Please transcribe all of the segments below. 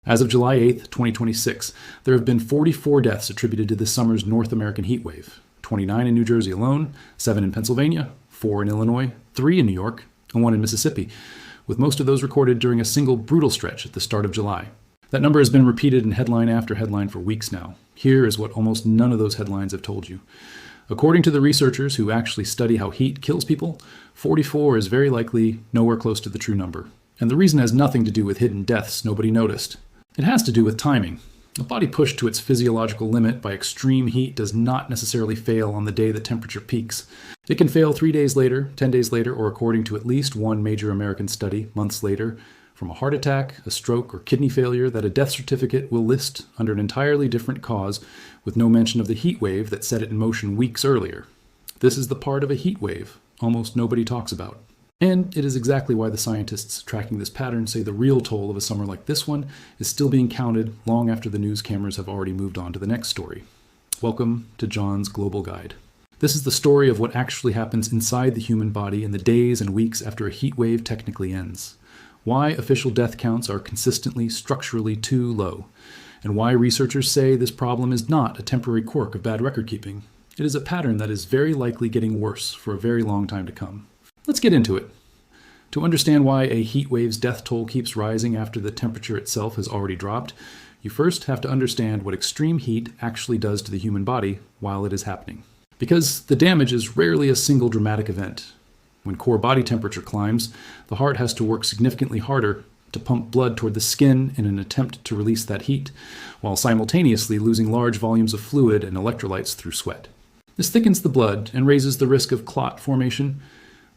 As of July 8, 2026, there have been 44 deaths attributed to this summer's North American heat wave, 29 in New Jersey alone, 7 in Pennsylvania, 4 in Illinois, 3 in New York, and 1 in Mississippi, with most of those recorded during a single brutal stretch at the start of July. That number has been repeated in headline after headline for weeks now. Here is what almost none of those headlines have told you. According to the researchers who actually study how heat kills people, 44 is very likely nowhere close to the true number. And the reason has nothing to do with hidden deaths nobody noticed. It has to do with timing. A body pushed to its physiological limit by extreme heat does not necessarily fail on the day the temperature peaks. It can fail 3 days later, 10 days later, or according to at least one major American study, months later, from a heart attack, a stroke, or kidney failure that a death certificate will list under an entirely different cause with no mention of the heat wave that set it in motion weeks earlier. This is the part of a heat wave almost nobody talks about. And it is exactly why the scientists tracking this pattern say the real toll of a summer like this one is still being counted long after the news cameras have already moved on to the next story. Welcome to John's Global Guide. This is the story of what actually happens inside the human body in the days and weeks after a heat wave technically ends. Why official death counts are consistently structurally too low, and why researchers say this problem is not a temporary quirk of bad record keeping. It is a pattern that is very likely getting worse for a very long time to come. Let's get into it. To understand why a heat wave's death toll keeps rising after the temperature itself has already dropped, you first have to understand what extreme heat actually does to the human body while it is happening. Because the damage is rarely a single dramatic event. When core body temperature climbs, the heart has to work significantly harder to pump blood toward the skin in an attempt to release that heat, while simultaneously losing large volumes of fluid and electrolytes through sweat. This thickens the blood and raises the risk of clot formation.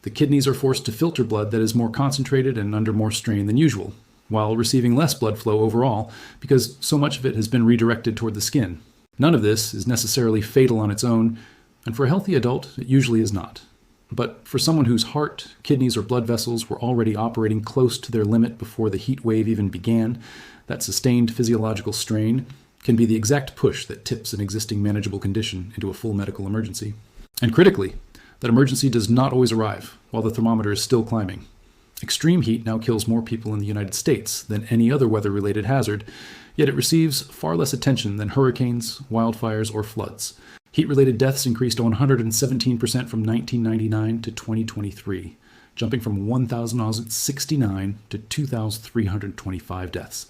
The kidneys are forced to filter blood that is more concentrated and under more strain than usual, while receiving less blood flow overall because so much of it has been redirected toward the skin. None of this is necessarily fatal on its own, and for a healthy adult, it usually is not. But for someone whose heart, kidneys, or blood vessels were already operating close to their limit before the heat wave even began, that sustained physiological strain can be the exact push that tips an existing manageable condition into a full medical emergency. And critically, that emergency does not always arrive while the thermometer is still climbing. Extreme heat now kills more people in the United States than any other weather-related hazard, yet it receives far less attention than hurricanes, wildfires, or floods. Heat-related deaths increased 117% from 1999 to 2023, jumping from 1,069 to 2,325 deaths.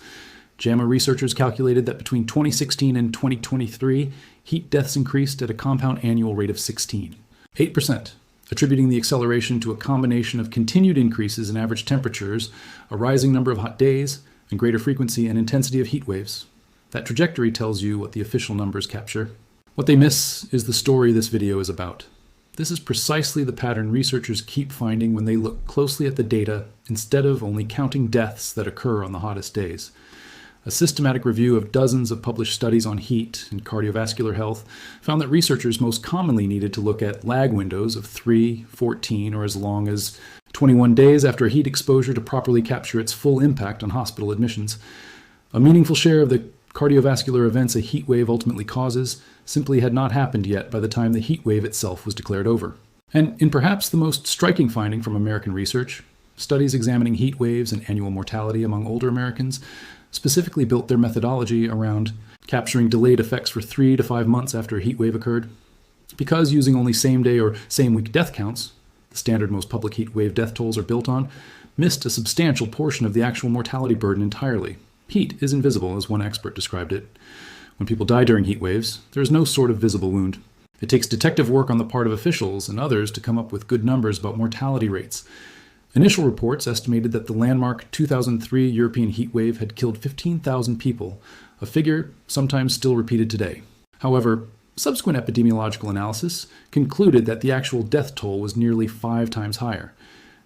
JAMA researchers calculated that between 2016 and 2023, heat deaths increased at a compound annual rate of 8%, attributing the acceleration to a combination of continued increases in average temperatures, a rising number of hot days, and greater frequency and intensity of heat waves. That trajectory tells you what the official numbers capture. What they miss is the story this video is about. This is precisely the pattern researchers keep finding when they look closely at the data instead of only counting deaths that occur on the hottest days. A systematic review of dozens of published studies on heat and cardiovascular health found that researchers most commonly needed to look at lag windows of 3, 14, or as long as 21 days after a heat exposure to properly capture its full impact on hospital admissions. A meaningful share of the cardiovascular events a heat wave ultimately causes simply had not happened yet by the time the heat wave itself was declared over. And in perhaps the most striking finding from American research, studies examining heat waves and annual mortality among older Americans specifically built their methodology around capturing delayed effects for 3 to 5 months after a heat wave occurred. Because using only same-day or same-week death counts, the standard most public heat wave death tolls are built on, missed a substantial portion of the actual mortality burden entirely. Heat is invisible, as one expert described it. When people die during heat waves, there is no sort of visible wound. It takes detective work on the part of officials and others to come up with good numbers about mortality rates. Initial reports estimated that the landmark 2003 European heat wave had killed 15,000 people, a figure sometimes still repeated today. However, subsequent epidemiological analysis concluded that the actual death toll was nearly 5 times higher.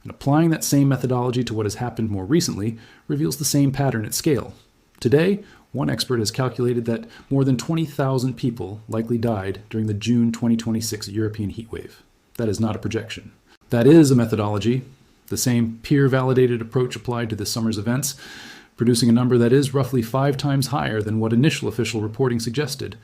And applying that same methodology to what has happened more recently reveals the same pattern at scale. Today, one expert has calculated that more than 20,000 people likely died during the June 2026 European heat wave. That is not a projection. That is a methodology, the same peer-validated approach applied to this summer's events, producing a number that is roughly 5 times higher than what initial official reporting suggested.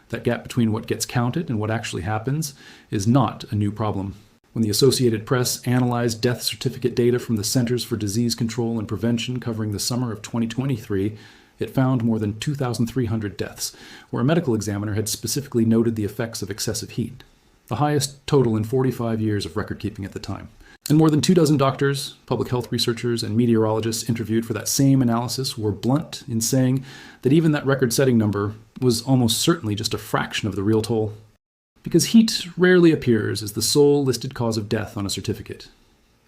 That gap between what gets counted and what actually happens is not a new problem. When the Associated Press analyzed death certificate data from the Centers for Disease Control and Prevention covering the summer of 2023, It found more than 2,300 deaths, where a medical examiner had specifically noted the effects of excessive heat, the highest total in 45 years of record keeping at the time. And more than 24 doctors, public health researchers, and meteorologists interviewed for that same analysis were blunt in saying that even that record-setting number was almost certainly just a fraction of the real toll. Because heat rarely appears as the sole listed cause of death on a certificate.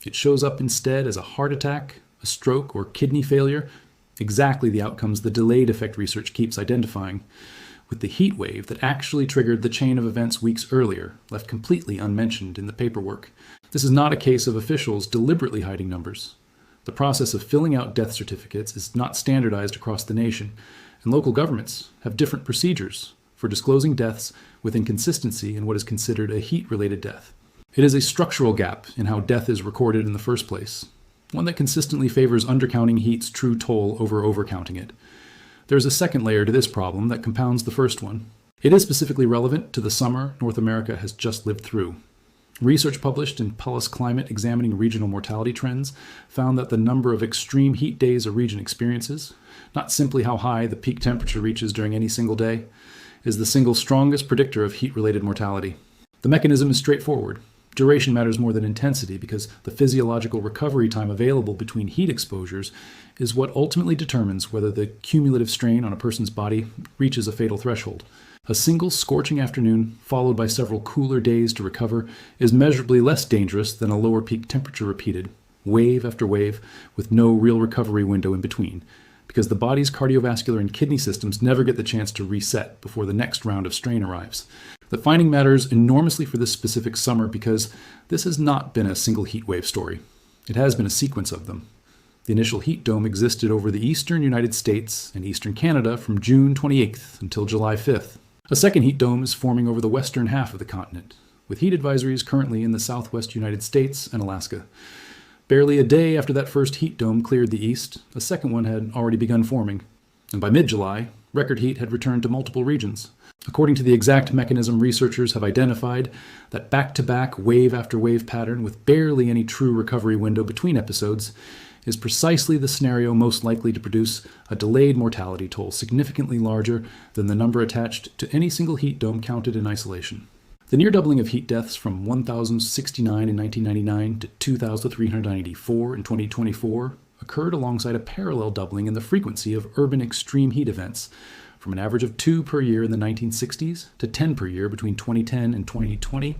It shows up instead as a heart attack, a stroke, or kidney failure, exactly the outcomes the delayed effect research keeps identifying, with the heat wave that actually triggered the chain of events weeks earlier, left completely unmentioned in the paperwork. This is not a case of officials deliberately hiding numbers. The process of filling out death certificates is not standardized across the nation, and local governments have different procedures for disclosing deaths with inconsistency in what is considered a heat-related death. It is a structural gap in how death is recorded in the first place, one that consistently favors undercounting heat's true toll over overcounting it. There is a second layer to this problem that compounds the first one. It is specifically relevant to the summer North America has just lived through. Research published in PLOS Climate examining regional mortality trends found that the number of extreme heat days a region experiences, not simply how high the peak temperature reaches during any single day, is the single strongest predictor of heat-related mortality. The mechanism is straightforward. Duration matters more than intensity because the physiological recovery time available between heat exposures is what ultimately determines whether the cumulative strain on a person's body reaches a fatal threshold. A single scorching afternoon, followed by several cooler days to recover, is measurably less dangerous than a lower peak temperature repeated, wave after wave, with no real recovery window in between, because the body's cardiovascular and kidney systems never get the chance to reset before the next round of strain arrives. The finding matters enormously for this specific summer because this has not been a single heat wave story. It has been a sequence of them. The initial heat dome existed over the eastern United States and eastern Canada from June 28th until July 5th. A second heat dome is forming over the western half of the continent, with heat advisories currently in the southwest United States and Alaska. Barely a day after that first heat dome cleared the east, a second one had already begun forming. And by mid-July, record heat had returned to multiple regions. According to the exact mechanism researchers have identified, that back-to-back wave after wave pattern with barely any true recovery window between episodes is precisely the scenario most likely to produce a delayed mortality toll significantly larger than the number attached to any single heat dome counted in isolation. The near doubling of heat deaths from 1,069 in 1999 to 2,394 in 2024 occurred alongside a parallel doubling in the frequency of urban extreme heat events, from an average of 2 per year in the 1960s to 10 per year between 2010 and 2020,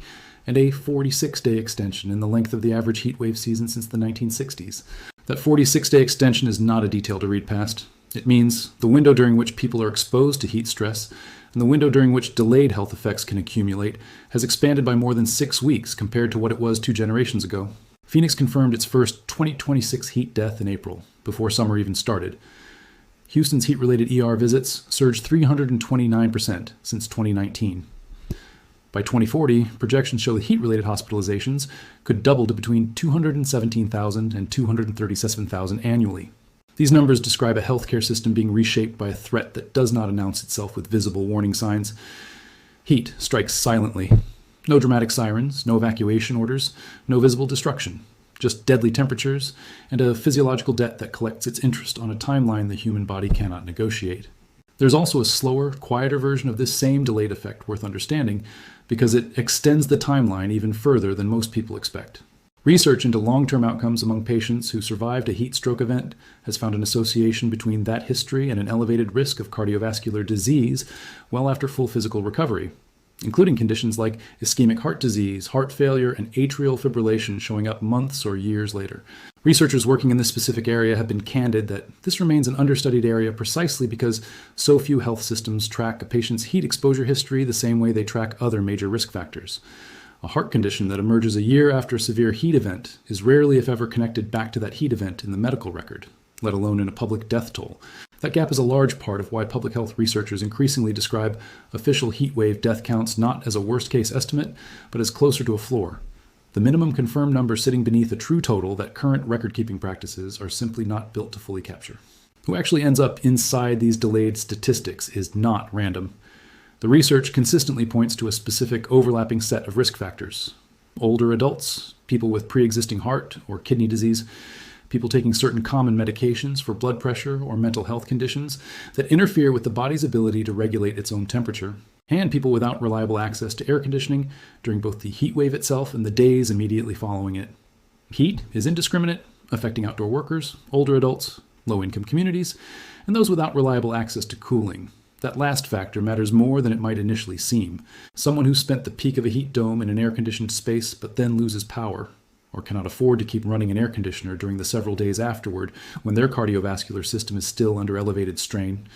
and a 46-day extension in the length of the average heat wave season since the 1960s. That 46-day extension is not a detail to read past. It means the window during which people are exposed to heat stress and the window during which delayed health effects can accumulate has expanded by more than 6 weeks compared to what it was 2 generations ago. Phoenix confirmed its first 2026 heat death in April, before summer even started. Houston's heat-related ER visits surged 329% since 2019. By 2040, projections show that heat-related hospitalizations could double to between 217,000 and 237,000 annually. These numbers describe a healthcare system being reshaped by a threat that does not announce itself with visible warning signs. Heat strikes silently. No dramatic sirens, no evacuation orders, no visible destruction. Just deadly temperatures and a physiological debt that collects its interest on a timeline the human body cannot negotiate. There's also a slower, quieter version of this same delayed effect worth understanding because it extends the timeline even further than most people expect. Research into long-term outcomes among patients who survived a heat stroke event has found an association between that history and an elevated risk of cardiovascular disease well after full physical recovery, including conditions like ischemic heart disease, heart failure, and atrial fibrillation showing up months or years later. Researchers working in this specific area have been candid that this remains an understudied area precisely because so few health systems track a patient's heat exposure history the same way they track other major risk factors. A heart condition that emerges a year after a severe heat event is rarely, if ever, connected back to that heat event in the medical record, let alone in a public death toll. That gap is a large part of why public health researchers increasingly describe official heat wave death counts not as a worst-case estimate, but as closer to a floor. The minimum confirmed number sitting beneath a true total that current record-keeping practices are simply not built to fully capture. Who actually ends up inside these delayed statistics is not random. The research consistently points to a specific overlapping set of risk factors. Older adults, people with pre-existing heart or kidney disease, people taking certain common medications for blood pressure or mental health conditions that interfere with the body's ability to regulate its own temperature, and people without reliable access to air conditioning during both the heat wave itself and the days immediately following it. Heat is indiscriminate, affecting outdoor workers, older adults, low-income communities, and those without reliable access to cooling. That last factor matters more than it might initially seem. Someone who spent the peak of a heat dome in an air-conditioned space but then loses power, or cannot afford to keep running an air conditioner during the several days afterward when their cardiovascular system is still under elevated strain,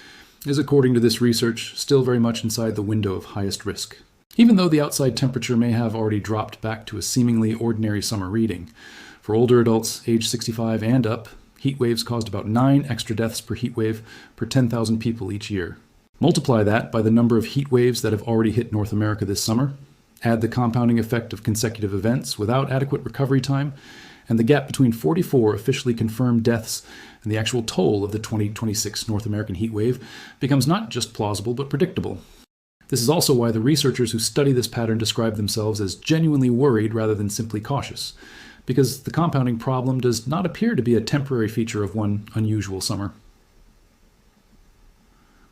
is, according to this research, still very much inside the window of highest risk. Even though the outside temperature may have already dropped back to a seemingly ordinary summer reading, for older adults age 65 and up, heat waves caused about 9 extra deaths per heat wave per 10,000 people each year. Multiply that by the number of heat waves that have already hit North America this summer, add the compounding effect of consecutive events without adequate recovery time, and the gap between 44 officially confirmed deaths and the actual toll of the 2026 North American heat wave becomes not just plausible but predictable. This is also why the researchers who study this pattern describe themselves as genuinely worried rather than simply cautious, because the compounding problem does not appear to be a temporary feature of one unusual summer.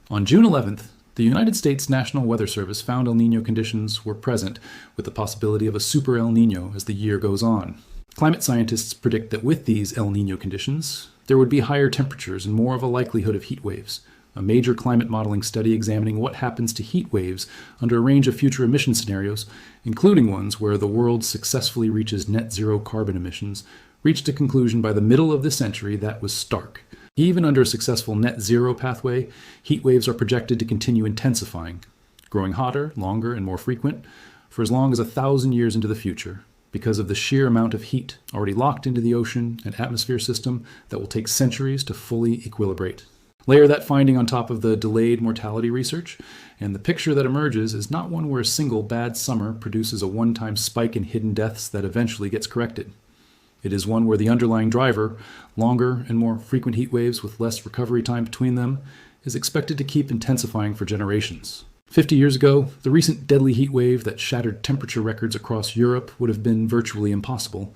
On June 11th, the United States National Weather Service found El Niño conditions were present, with the possibility of a super El Niño as the year goes on. Climate scientists predict that with these El Niño conditions, there would be higher temperatures and more of a likelihood of heat waves. A major climate modeling study examining what happens to heat waves under a range of future emission scenarios, including ones where the world successfully reaches net zero carbon emissions, reached a conclusion by the middle of this century that was stark. Even under a successful net zero pathway, heat waves are projected to continue intensifying, growing hotter, longer, and more frequent for as long as 1,000 years into the future, because of the sheer amount of heat already locked into the ocean and atmosphere system that will take centuries to fully equilibrate. Layer that finding on top of the delayed mortality research, and the picture that emerges is not one where a single bad summer produces a one-time spike in hidden deaths that eventually gets corrected. It is one where the underlying driver, longer and more frequent heat waves with less recovery time between them, is expected to keep intensifying for generations. 50 years ago, the recent deadly heat wave that shattered temperature records across Europe would have been virtually impossible.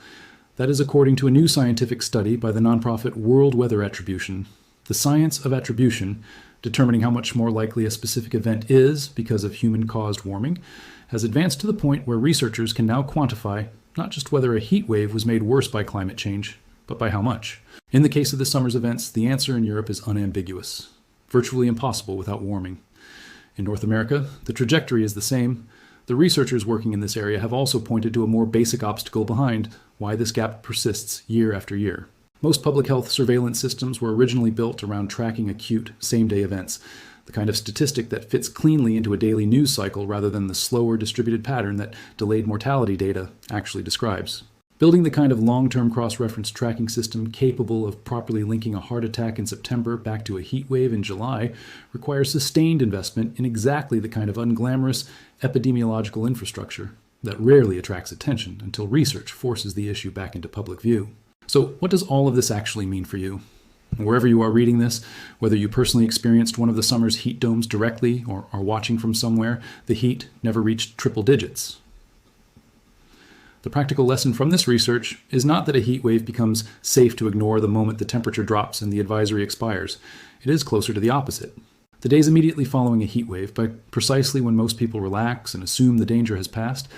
That is according to a new scientific study by the nonprofit World Weather Attribution. The science of attribution, determining how much more likely a specific event is because of human-caused warming, has advanced to the point where researchers can now quantify not just whether a heat wave was made worse by climate change, but by how much. In the case of this summer's events, the answer in Europe is unambiguous. Virtually impossible without warming. In North America, the trajectory is the same. The researchers working in this area have also pointed to a more basic obstacle behind why this gap persists year after year. Most public health surveillance systems were originally built around tracking acute, same-day events, the kind of statistic that fits cleanly into a daily news cycle rather than the slower distributed pattern that delayed mortality data actually describes. Building the kind of long-term cross-reference tracking system capable of properly linking a heart attack in September back to a heat wave in July requires sustained investment in exactly the kind of unglamorous epidemiological infrastructure that rarely attracts attention until research forces the issue back into public view. So what does all of this actually mean for you? Wherever you are reading this, whether you personally experienced one of the summer's heat domes directly or are watching from somewhere, the heat never reached triple digits. The practical lesson from this research is not that a heat wave becomes safe to ignore the moment the temperature drops and the advisory expires. It is closer to the opposite. The days immediately following a heat wave, by precisely when most people relax and assume the danger has passed,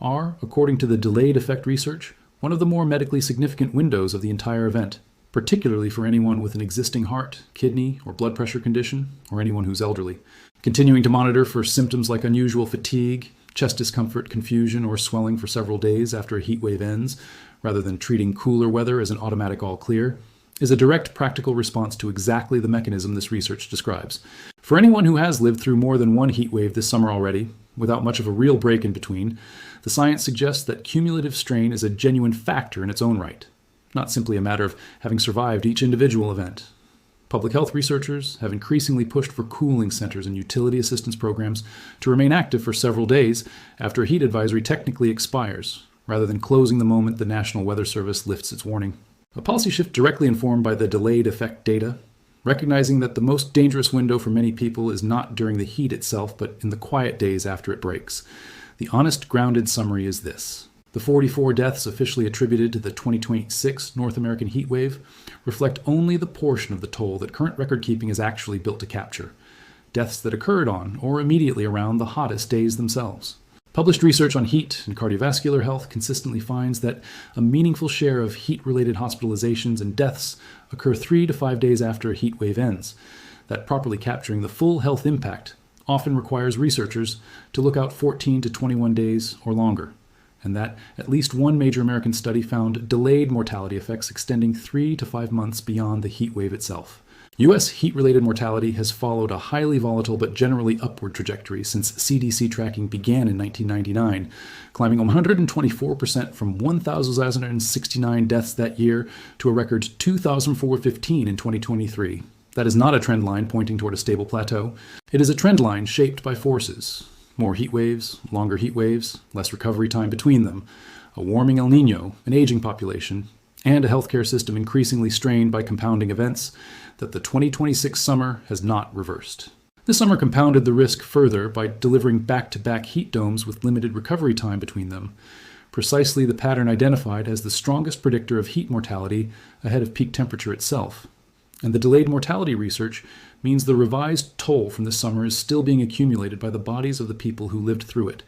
are, according to the delayed effect research, one of the more medically significant windows of the entire event, particularly for anyone with an existing heart, kidney, or blood pressure condition, or anyone who's elderly. Continuing to monitor for symptoms like unusual fatigue, chest discomfort, confusion, or swelling for several days after a heat wave ends, rather than treating cooler weather as an automatic all clear, is a direct practical response to exactly the mechanism this research describes. For anyone who has lived through more than one heat wave this summer already, without much of a real break in between, the science suggests that cumulative strain is a genuine factor in its own right, not simply a matter of having survived each individual event. Public health researchers have increasingly pushed for cooling centers and utility assistance programs to remain active for several days after a heat advisory technically expires, rather than closing the moment the National Weather Service lifts its warning. A policy shift directly informed by the delayed effect data, recognizing that the most dangerous window for many people is not during the heat itself, but in the quiet days after it breaks. The honest, grounded summary is this. The 44 deaths officially attributed to the 2026 North American heat wave reflect only the portion of the toll that current record keeping is actually built to capture, deaths that occurred on or immediately around the hottest days themselves. Published research on heat and cardiovascular health consistently finds that a meaningful share of heat-related hospitalizations and deaths occur 3 to 5 days after a heat wave ends, that properly capturing the full health impact often requires researchers to look out 14 to 21 days or longer, and that at least one major American study found delayed mortality effects extending 3 to 5 months beyond the heat wave itself. U.S. heat-related mortality has followed a highly volatile but generally upward trajectory since CDC tracking began in 1999, climbing 124% from 1,069 deaths that year to a record 2,415 in 2023. That is not a trend line pointing toward a stable plateau. It is a trend line shaped by forces. More heat waves, longer heat waves, less recovery time between them, a warming El Niño, an aging population, and a healthcare system increasingly strained by compounding events that the 2026 summer has not reversed. This summer compounded the risk further by delivering back-to-back heat domes with limited recovery time between them, precisely the pattern identified as the strongest predictor of heat mortality ahead of peak temperature itself. And the delayed mortality research means the revised toll from this summer is still being accumulated by the bodies of the people who lived through it,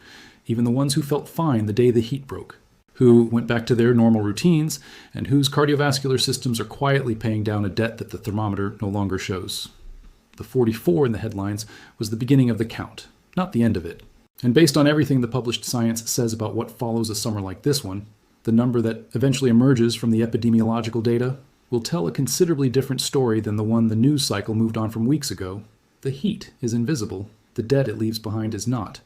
even the ones who felt fine the day the heat broke, who went back to their normal routines, and whose cardiovascular systems are quietly paying down a debt that the thermometer no longer shows. The 44 in the headlines was the beginning of the count, not the end of it. And based on everything the published science says about what follows a summer like this one, the number that eventually emerges from the epidemiological data will tell a considerably different story than the one the news cycle moved on from weeks ago. The heat is invisible. The debt it leaves behind is not.